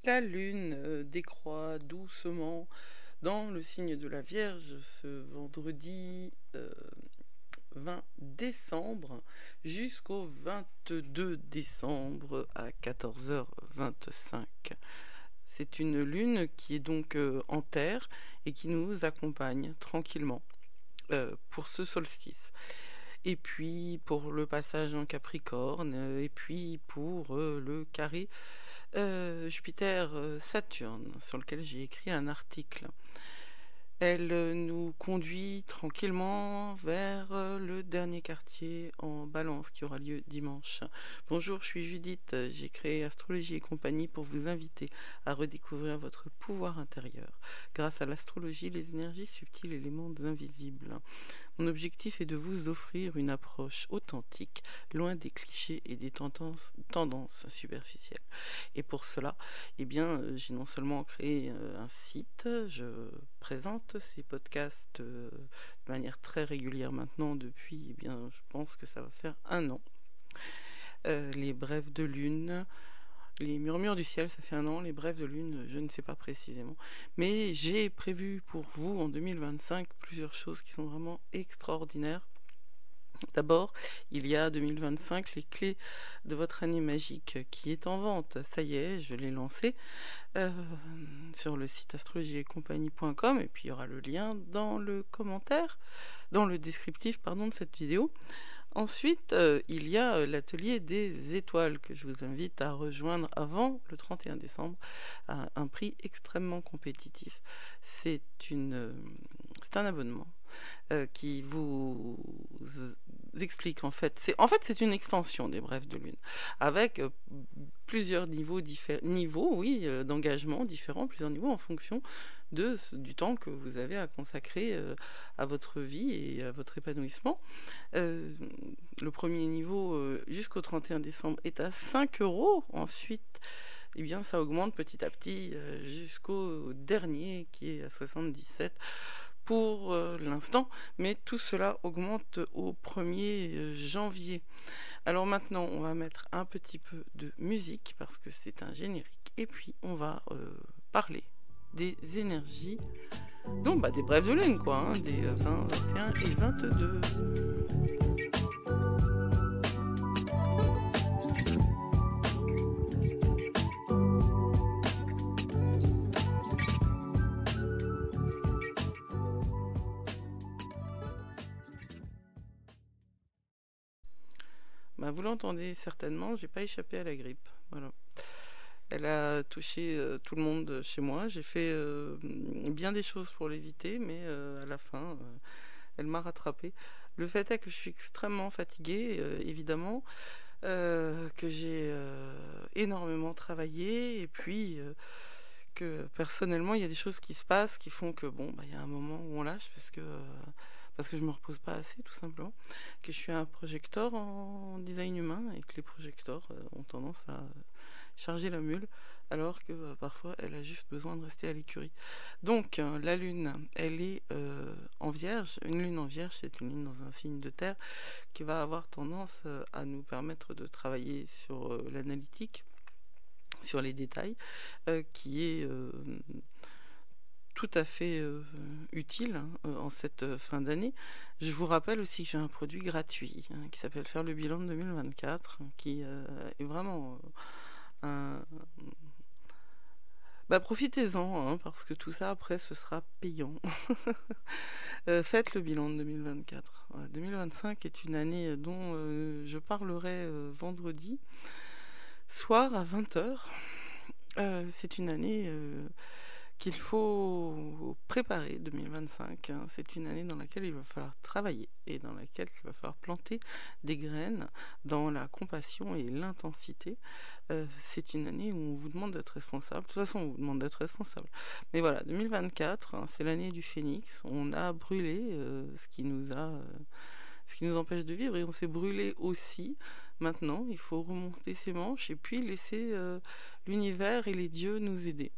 La lune décroît doucement dans le signe de la Vierge ce vendredi 20 décembre jusqu'au 22 décembre à 14h25. C'est une lune qui est donc en terre et qui nous accompagne tranquillement pour ce solstice. Et puis pour le passage en Capricorne, et puis pour le carré Jupiter-Saturne, sur lequel j'ai écrit un article. Elle nous conduit tranquillement vers le dernier quartier en Balance qui aura lieu dimanche. Bonjour, je suis Judith, j'ai créé Astrologie et compagnie pour vous inviter à redécouvrir votre pouvoir intérieur grâce à l'astrologie, les énergies subtiles et les mondes invisibles. Mon objectif est de vous offrir une approche authentique, loin des clichés et des tendances superficielles. Et pour cela, j'ai non seulement créé un site, je présente ces podcasts de manière très régulière maintenant depuis, je pense que ça va faire 1 an. Les brèves de lune, les murmures du ciel, ça fait 1 an. Les brèves de lune, je ne sais pas précisément. Mais j'ai prévu pour vous en 2025 plusieurs choses qui sont vraiment extraordinaires. D'abord, il y a 2025 les clés de votre année magique qui est en vente. Ça y est, je l'ai lancé sur le site astrologieetcompagnie.com et puis il y aura le lien dans le commentaire, dans le descriptif de cette vidéo. Ensuite, il y a l'atelier des étoiles que je vous invite à rejoindre avant le 31 décembre à un prix extrêmement compétitif. C'est un abonnement qui vous explique c'est une extension des brèves de lune avec plusieurs niveaux d'engagement différents, plusieurs niveaux en fonction du temps que vous avez à consacrer à votre vie et à votre épanouissement. Le premier niveau jusqu'au 31 décembre est à 5 euros. Ensuite, ça augmente petit à petit jusqu'au dernier qui est à 77 pour l'instant, mais tout cela augmente au 1er janvier. Alors maintenant, on va mettre un petit peu de musique parce que c'est un générique et puis on va parler des énergies, donc des brèves de lune des 20, 21 et 22. Vous l'entendez certainement, j'ai pas échappé à la grippe. Voilà. Elle a touché tout le monde chez moi. J'ai fait bien des choses pour l'éviter, mais à la fin, elle m'a rattrapée. Le fait est que je suis extrêmement fatiguée, évidemment, que j'ai énormément travaillé, et puis que personnellement, il y a des choses qui se passent qui font que, il y a un moment où on lâche parce que je me repose pas assez, tout simplement, que je suis un projecteur en design humain et que les projecteurs ont tendance à charger la mule, alors que parfois elle a juste besoin de rester à l'écurie. Donc la lune, elle est en vierge. Une lune en vierge, c'est une lune dans un signe de terre qui va avoir tendance à nous permettre de travailler sur l'analytique, sur les détails, qui est tout à fait utile en cette fin d'année. Je vous rappelle aussi que j'ai un produit gratuit qui s'appelle Faire le bilan de 2024, qui est vraiment profitez-en, parce que tout ça après ce sera payant. Faites le bilan de 2024. 2025 est une année dont je parlerai vendredi soir à 20h. C'est une année qu'il faut préparer, 2025. C'est une année dans laquelle il va falloir travailler et dans laquelle il va falloir planter des graines dans la compassion et l'intensité. C'est une année où on vous demande d'être responsable. De toute façon, on vous demande d'être responsable. Mais voilà, 2024, c'est l'année du phénix. On a brûlé ce qui nous empêche de vivre, et on s'est brûlé aussi. Maintenant, il faut remonter ses manches et puis laisser l'univers et les dieux nous aider.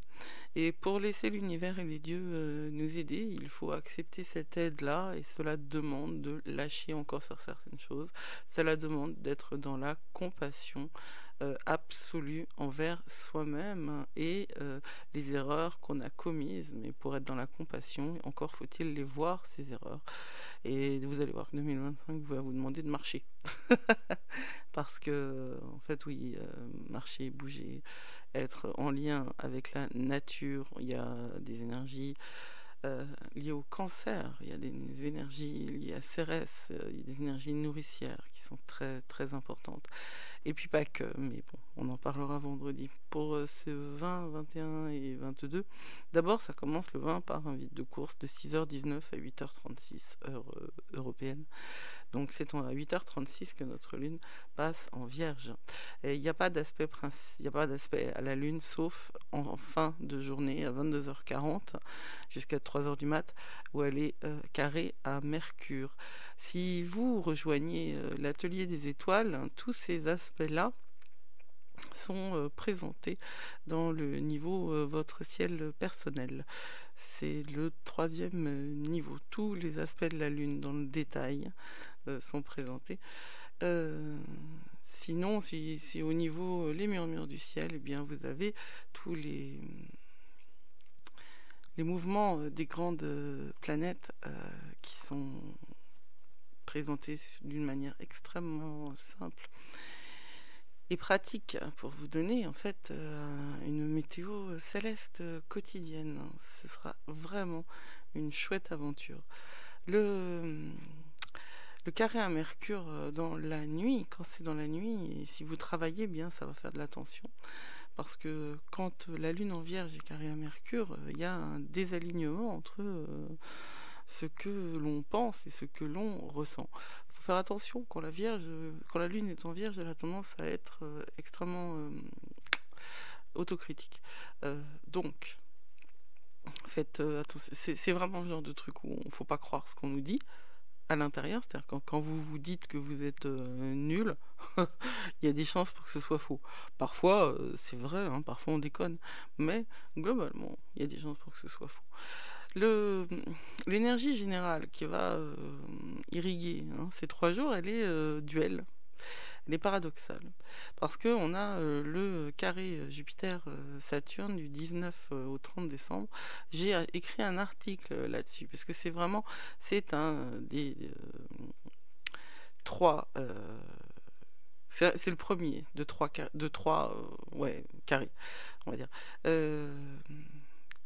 Et pour laisser l'univers et les dieux nous aider, il faut accepter cette aide-là, et cela demande de lâcher encore sur certaines choses. Cela demande d'être dans la compassion absolue envers soi-même, hein, et les erreurs qu'on a commises. Mais pour être dans la compassion, encore faut-il les voir, ces erreurs. Et vous allez voir que 2025 va vous demander de marcher. Parce que, en fait, oui, marcher, bouger, être en lien avec la nature, il y a des énergies liées au cancer, il y a des énergies liées à Cérès, il y a des énergies nourricières qui sont très très importantes. Et puis pas que, mais bon, on en parlera vendredi. Pour ce 20, 21 et 22, d'abord ça commence le 20 par un vide de course de 6h19 à 8h36 heure européenne. Donc c'est à 8h36 que notre lune passe en vierge. Et il n'y a pas d'aspect à la lune sauf en fin de journée à 22h40 jusqu'à 3h du mat où elle est carrée à Mercure. Si vous rejoignez l'atelier des étoiles, hein, tous ces aspects-là sont présentés dans le niveau votre ciel personnel. C'est le 3e niveau. Tous les aspects de la lune dans le détail sont présentés. Sinon, si au niveau les murmures du ciel, eh bien vous avez tous les mouvements des grandes planètes qui sont présentés d'une manière extrêmement simple et pratique pour vous donner en fait une météo céleste quotidienne. Ce sera vraiment une chouette aventure. Le carré à Mercure dans la nuit, quand c'est dans la nuit, et si vous travaillez bien, ça va faire de la tension. Parce que quand la Lune en Vierge est carrée à Mercure, il y a un désalignement entre ce que l'on pense et ce que l'on ressent. Il faut faire attention, quand la Lune est en Vierge, elle a tendance à être extrêmement autocritique. Donc, faites attention. C'est vraiment le genre de truc où il ne faut pas croire ce qu'on nous dit à l'intérieur, c'est-à-dire quand vous vous dites que vous êtes nul, il y a des chances pour que ce soit faux. Parfois, c'est vrai, hein, parfois on déconne, mais globalement, il y a des chances pour que ce soit faux. L'énergie générale qui va irriguer ces 3 jours, elle est duelle. Elle est paradoxale. Parce qu'on a le carré Jupiter-Saturne du 19 au 30 décembre. J'ai écrit un article là-dessus, parce que c'est un des 3... c'est le premier de trois carrés, on va dire.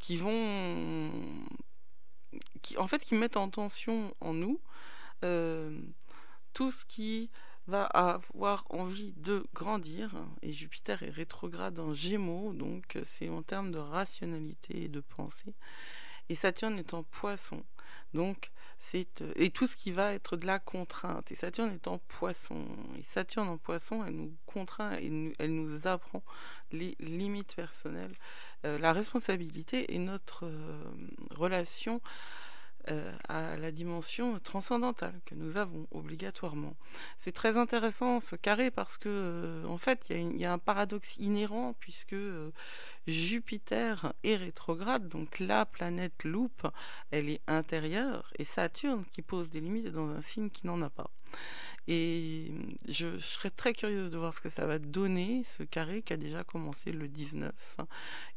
Qui mettent en tension en nous tout ce qui va avoir envie de grandir, et Jupiter est rétrograde en Gémeaux, donc c'est en termes de rationalité et de pensée, et Saturne est en Poisson, donc et tout ce qui va être de la contrainte, et Saturne est en Poisson, et Saturne en Poisson, elle nous contraint et elle nous apprend les limites personnelles, la responsabilité et notre relation à la dimension transcendantale que nous avons obligatoirement. C'est très intéressant ce carré parce que en fait il y a un paradoxe inhérent puisque Jupiter est rétrograde, donc la planète loupe, elle est intérieure, et Saturne qui pose des limites est dans un signe qui n'en a pas. Et je serais très curieuse de voir ce que ça va donner, ce carré qui a déjà commencé le 19,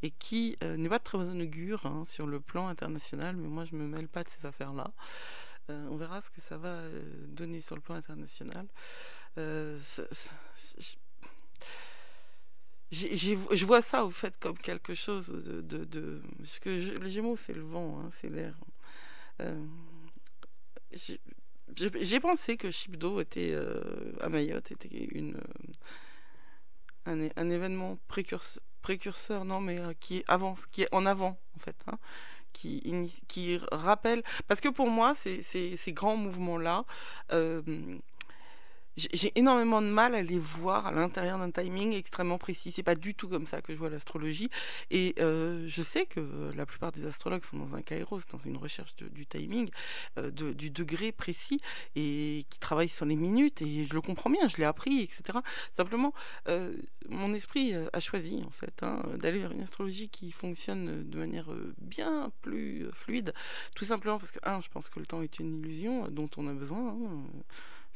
et qui n'est pas de très bon augure sur le plan international, mais moi je me mêle pas de ces affaires-là. On verra ce que ça va donner sur le plan international. Je vois ça au fait comme quelque chose parce que les Gémeaux c'est le vent, c'est l'air. J'ai pensé que Shipdo était à Mayotte était un événement précurseur, non, mais qui avance, qui est en avant en fait, qui rappelle, parce que pour moi ces grands mouvements là, j'ai énormément de mal à les voir à l'intérieur d'un timing extrêmement précis. C'est pas du tout comme ça que je vois l'astrologie. Et je sais que la plupart des astrologues sont dans un kairos, dans une recherche du timing, du degré précis, et qui travaillent sur les minutes. Et je le comprends bien, je l'ai appris, etc. Simplement, mon esprit a choisi en fait d'aller vers une astrologie qui fonctionne de manière bien plus fluide. Tout simplement parce que, je pense que le temps est une illusion dont on a besoin.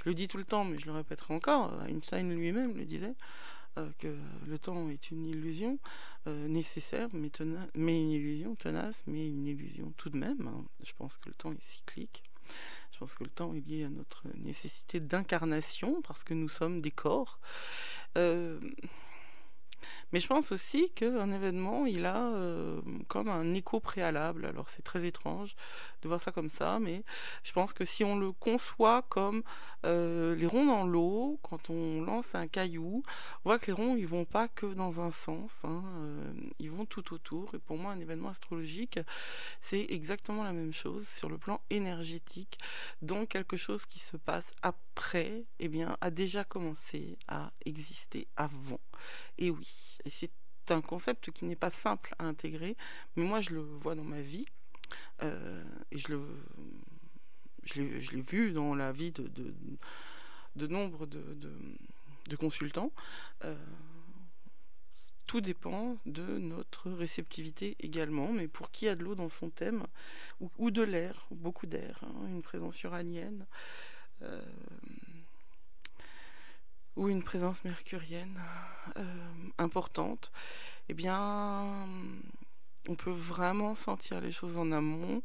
Je le dis tout le temps, mais je le répéterai encore. Einstein lui-même le disait. que le temps est une illusion nécessaire, mais une illusion tenace, mais une illusion tout de même, hein. Je pense que le temps est cyclique. Je pense que le temps est lié à notre nécessité d'incarnation, parce que nous sommes des corps. Euh, mais je pense aussi qu'un événement, il a comme un écho préalable. Alors c'est très étrange de voir ça comme ça, mais je pense que si on le conçoit comme les ronds dans l'eau, quand on lance un caillou, on voit que les ronds, ils vont pas que dans un sens, hein, ils vont tout autour. Et pour moi, un événement astrologique, c'est exactement la même chose sur le plan énergétique. Donc quelque chose qui se passe après, eh bien, a déjà commencé à exister avant. Et oui, et c'est un concept qui n'est pas simple à intégrer, mais moi je le vois dans ma vie, et je l'ai vu dans la vie de nombre de consultants. Euh, tout dépend de notre réceptivité également, mais pour qui a de l'eau dans son thème, ou de l'air, beaucoup d'air, hein, une présence uranienne, euh, ou une présence mercurienne importante, eh bien, on peut vraiment sentir les choses en amont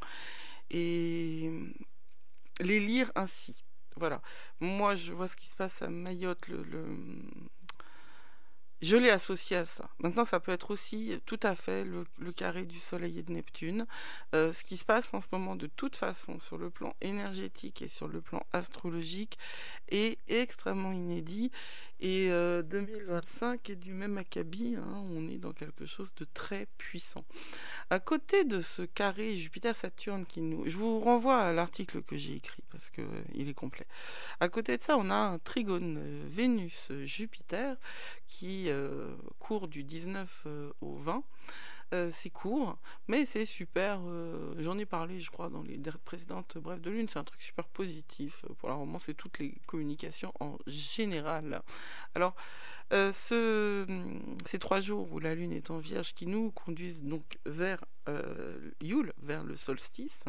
et les lire ainsi. Voilà. Moi, je vois ce qui se passe à Mayotte, je l'ai associé à ça. Maintenant, ça peut être aussi tout à fait le carré du Soleil et de Neptune. Ce qui se passe en ce moment, de toute façon, sur le plan énergétique et sur le plan astrologique, est extrêmement inédit. Et 2025 est du même acabit, hein, on est dans quelque chose de très puissant. À côté de ce carré Jupiter-Saturne je vous renvoie à l'article que j'ai écrit parce que il est complet. À côté de ça, on a un trigone Vénus-Jupiter qui court du 19 au 20. C'est court, mais c'est super. J'en ai parlé, je crois, dans les précédentes brèves de lune. C'est un truc super positif. Pour la moment, c'est toutes les communications en général. Alors, ces 3 jours où la lune est en Vierge qui nous conduisent donc vers Yule, vers le solstice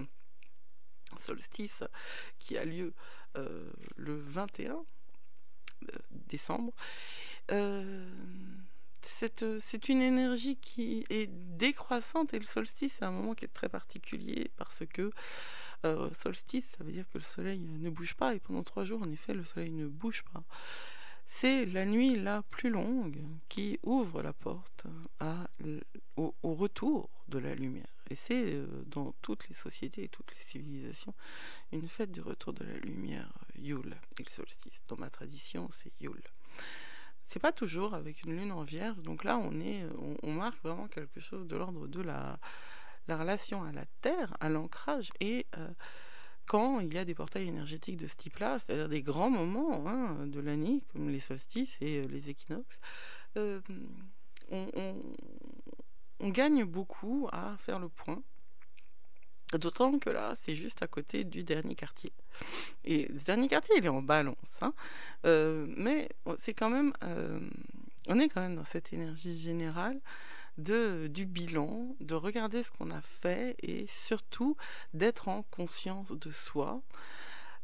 qui a lieu le 21 décembre. C'est une énergie qui est décroissante, et le solstice, c'est un moment qui est très particulier parce que solstice, ça veut dire que le soleil ne bouge pas, et pendant 3 jours, en effet, le soleil ne bouge pas. C'est la nuit la plus longue qui ouvre la porte au retour de la lumière. Et c'est dans toutes les sociétés et toutes les civilisations une fête du retour de la lumière, Yule, et le solstice. Dans ma tradition, c'est Yule. C'est pas toujours avec une lune en Vierge, donc là on marque vraiment quelque chose de l'ordre de la relation à la terre, à l'ancrage, et quand il y a des portails énergétiques de ce type-là, c'est-à-dire des grands moments, hein, de l'année, comme les solstices et les équinoxes, euh, on gagne beaucoup à faire le point. D'autant que là, c'est juste à côté du dernier quartier. Et ce dernier quartier, il est en balance, hein. Mais c'est quand même, on est quand même dans cette énergie générale du bilan, de regarder ce qu'on a fait et surtout d'être en conscience de soi.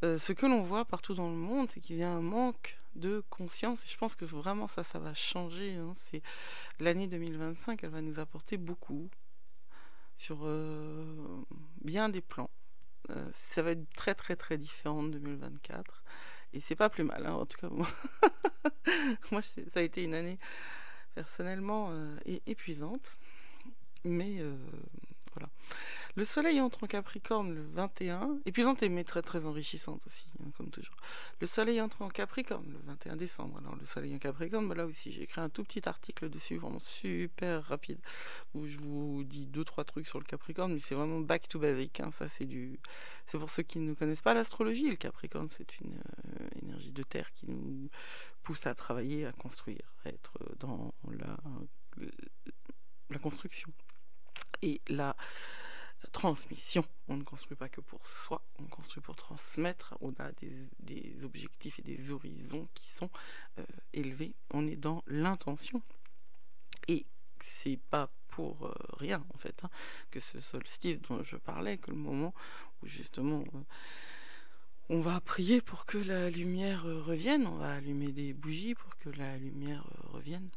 Ce que l'on voit partout dans le monde, c'est qu'il y a un manque de conscience, et je pense que vraiment ça va changer, hein. C'est l'année 2025, elle va nous apporter beaucoup sur bien des plans. Ça va être très très très différent de 2024, et c'est pas plus mal, hein, en tout cas moi, ça a été une année personnellement épuisante, mais voilà. Le soleil entre en Capricorne le 21, épuisante mais très très enrichissante aussi, hein, comme toujours. Le soleil entre en Capricorne le 21 décembre. Alors le soleil en Capricorne, bah là aussi j'ai écrit un tout petit article dessus, vraiment super rapide, où je vous dis 2-3 trucs sur le Capricorne, mais c'est vraiment back to basic, hein. Ça c'est pour ceux qui ne connaissent pas l'astrologie. Le Capricorne, c'est une énergie de terre qui nous pousse à travailler, à construire, à être dans la construction et la transmission. On ne construit pas que pour soi, on construit pour transmettre. On a des objectifs et des horizons qui sont élevés. On est dans l'intention. Et c'est pas pour rien, en fait, hein, que ce solstice dont je parlais, que le moment où justement On va prier pour que la lumière revienne, on va allumer des bougies pour que la lumière revienne,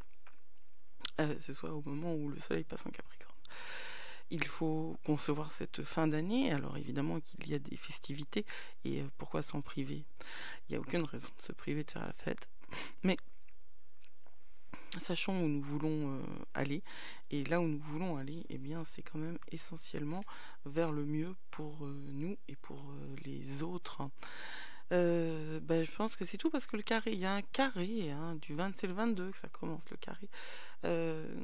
ce soit au moment où le soleil passe en Capricorne. Il faut concevoir cette fin d'année, alors évidemment qu'il y a des festivités, et pourquoi s'en priver? Il n'y a aucune raison de se priver de faire la fête, mais sachons où nous voulons aller, et là où nous voulons aller, eh bien, c'est quand même essentiellement vers le mieux pour nous et pour les autres. Je pense que c'est tout parce que le carré, il y a un carré, hein, c'est le 22 que ça commence, le carré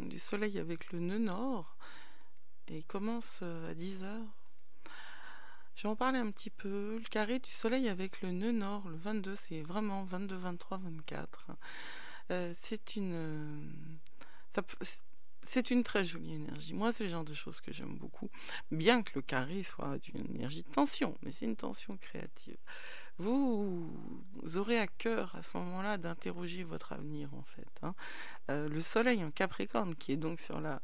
du soleil avec le nœud nord, et il commence à 10 h. Je vais en parler un petit peu. Le carré du soleil avec le nœud nord, le 22, c'est vraiment 22, 23, 24. C'est c'est une très jolie énergie. Moi, c'est le genre de choses que j'aime beaucoup. Bien que le carré soit d'une énergie de tension, mais c'est une tension créative. Vous aurez à cœur à ce moment-là d'interroger votre avenir, en fait, hein. Le soleil en Capricorne, qui est donc sur la...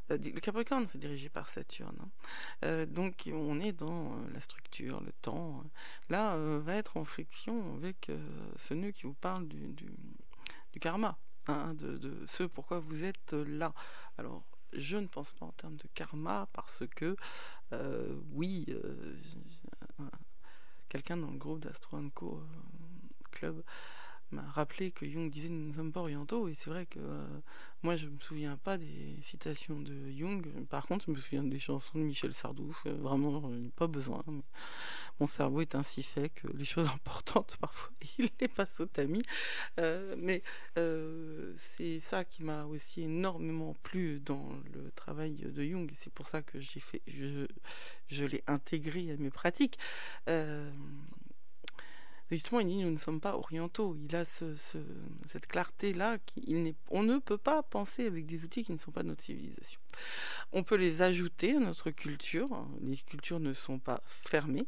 le Capricorne, c'est dirigé par Saturne, hein. Donc on est dans la structure, le temps. Là, va être en friction avec ce nœud qui vous parle du karma, hein, de ce pourquoi vous êtes là. Alors, je ne pense pas en termes de karma, parce que, oui, quelqu'un dans le groupe d'Astro & Co Club m'a rappelé que Jung disait nous ne sommes pas orientaux, et c'est vrai que moi je me souviens pas des citations de Jung. Par contre je me souviens des chansons de Michel Sardou, vraiment pas besoin, mais mon cerveau est ainsi fait que les choses importantes parfois il les passe au tamis. C'est ça qui m'a aussi énormément plu dans le travail de Jung, et c'est pour ça que je l'ai intégré à mes pratiques. Justement, il dit nous ne sommes pas orientaux. Il a cette clarté-là. On ne peut pas penser avec des outils qui ne sont pas de notre civilisation. On peut les ajouter à notre culture. Les cultures ne sont pas fermées.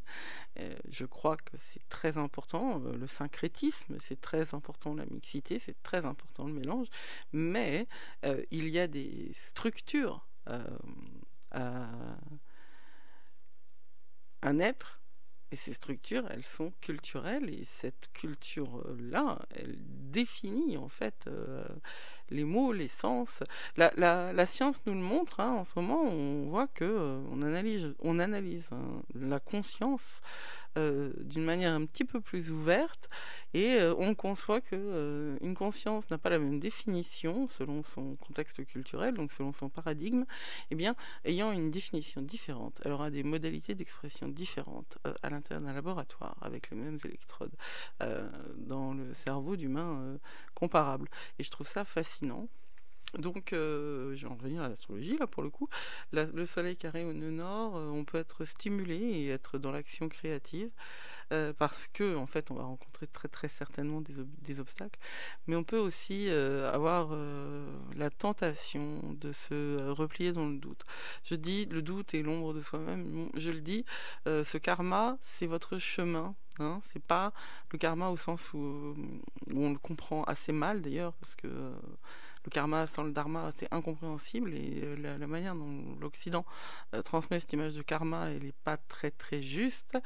Je crois que c'est très important. Le syncrétisme, c'est très important. La mixité, c'est très important. Le mélange. Mais il y a des structures à un être. Et ces structures, elles sont culturelles, et cette culture-là, elle définit en fait les mots, les sens. La science nous le montre, hein, en ce moment, on voit que on analyse hein, la conscience d'une manière un petit peu plus ouverte, et on conçoit que une conscience n'a pas la même définition selon son contexte culturel, donc selon son paradigme. Eh bien, ayant une définition différente, elle aura des modalités d'expression différentes à l'intérieur d'un laboratoire avec les mêmes électrodes dans le cerveau d'humain comparable. Et je trouve ça fascinant. Donc, je vais en revenir à l'astrologie, là, pour le coup. Le soleil carré au nœud nord, on peut être stimulé et être dans l'action créative, parce que, en fait, on va rencontrer très, très certainement des obstacles, mais on peut aussi avoir la tentation de se replier dans le doute. Je dis, le doute est l'ombre de soi-même. Je le dis, ce karma, c'est votre chemin. Hein, c'est pas le karma au sens où on le comprend assez mal, d'ailleurs, parce que... le karma sans le dharma, c'est incompréhensible, et la manière dont l'Occident transmet cette image de karma, elle n'est pas très très juste.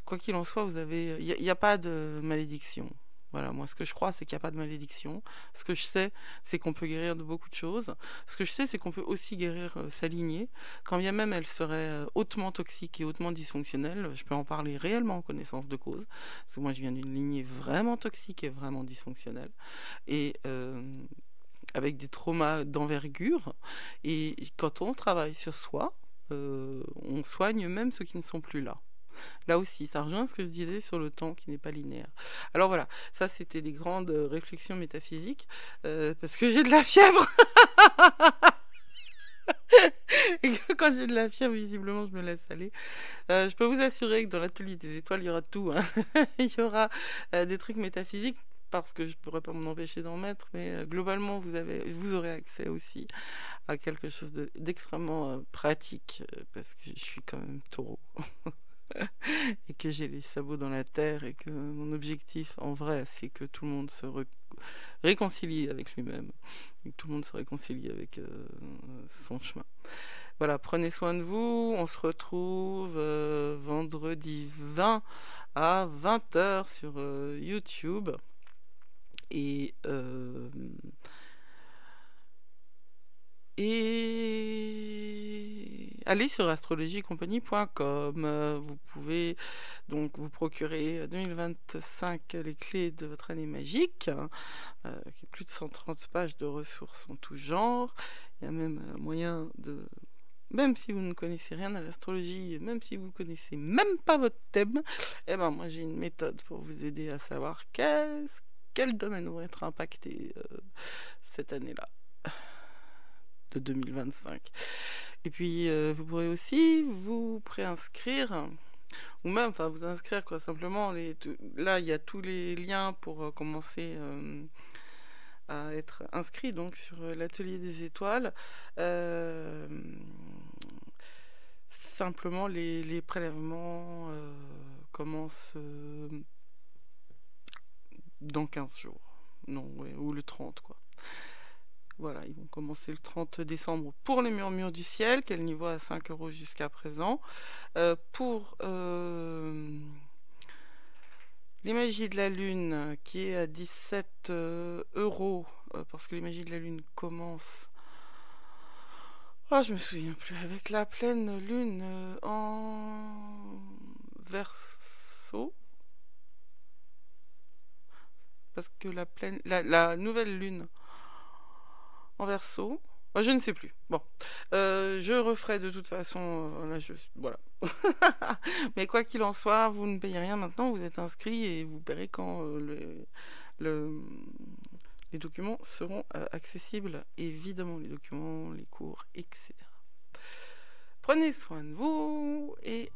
Quoi qu'il en soit, il n'y a pas de malédiction. Voilà, moi ce que je crois, c'est qu'il n'y a pas de malédiction. Ce que je sais, c'est qu'on peut guérir de beaucoup de choses. Ce que je sais, c'est qu'on peut aussi guérir sa lignée, quand bien même elle serait hautement toxique et hautement dysfonctionnelle. Je peux en parler réellement en connaissance de cause, parce que moi je viens d'une lignée vraiment toxique et vraiment dysfonctionnelle. Et... avec des traumas d'envergure, et quand on travaille sur soi, on soigne même ceux qui ne sont plus là. Là aussi, ça rejoint ce que je disais sur le temps qui n'est pas linéaire. Alors voilà, ça c'était des grandes réflexions métaphysiques, parce que j'ai de la fièvre. Et que quand j'ai de la fièvre, visiblement, je me laisse aller. Je peux vous assurer que dans l'atelier des étoiles, il y aura tout, hein. Il y aura des trucs métaphysiques, parce que je ne pourrais pas m'en empêcher d'en mettre, mais globalement, vous aurez accès aussi à quelque chose d'extrêmement pratique, parce que je suis quand même taureau, et que j'ai les sabots dans la terre, et que mon objectif, en vrai, c'est que tout le monde se réconcilie avec lui-même, et que tout le monde se réconcilie avec son chemin. Voilà, prenez soin de vous. On se retrouve vendredi 20 à 20 h sur YouTube. Et allez sur astrologiecompagnie.com. Vous pouvez donc vous procurer 2025 les clés de votre année magique, qui est plus de 130 pages de ressources en tout genre. Il y a même moyen de, même si vous ne connaissez rien à l'astrologie, même si vous connaissez même pas votre thème, eh ben moi j'ai une méthode pour vous aider à savoir quel domaine va être impacté cette année-là de 2025. Et puis vous pourrez aussi vous préinscrire, ou même vous inscrire quoi, simplement. Là il y a tous les liens pour commencer à être inscrit donc sur l'atelier des étoiles. Simplement les prélèvements commencent dans 15 jours, non, ouais, ou le 30 quoi. Voilà, ils vont commencer le 30 décembre pour les murmures du ciel, quel niveau à 5 € jusqu'à présent. Pour les magies de la lune, qui est à 17 €, parce que les magies de la lune commencent... Oh, je me souviens plus. Avec la pleine lune en Verseau. Parce que la nouvelle lune en Verseau, je ne sais plus. Bon, je referai de toute façon. Voilà. Mais quoi qu'il en soit, vous ne payez rien maintenant. Vous êtes inscrit et vous paierez quand les documents seront accessibles. Évidemment, les documents, les cours, etc. Prenez soin de vous et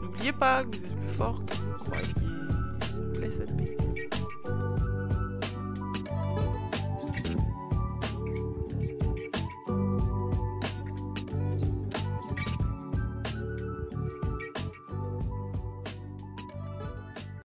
n'oubliez pas que vous êtes plus fort que vous croyez. Blessed be.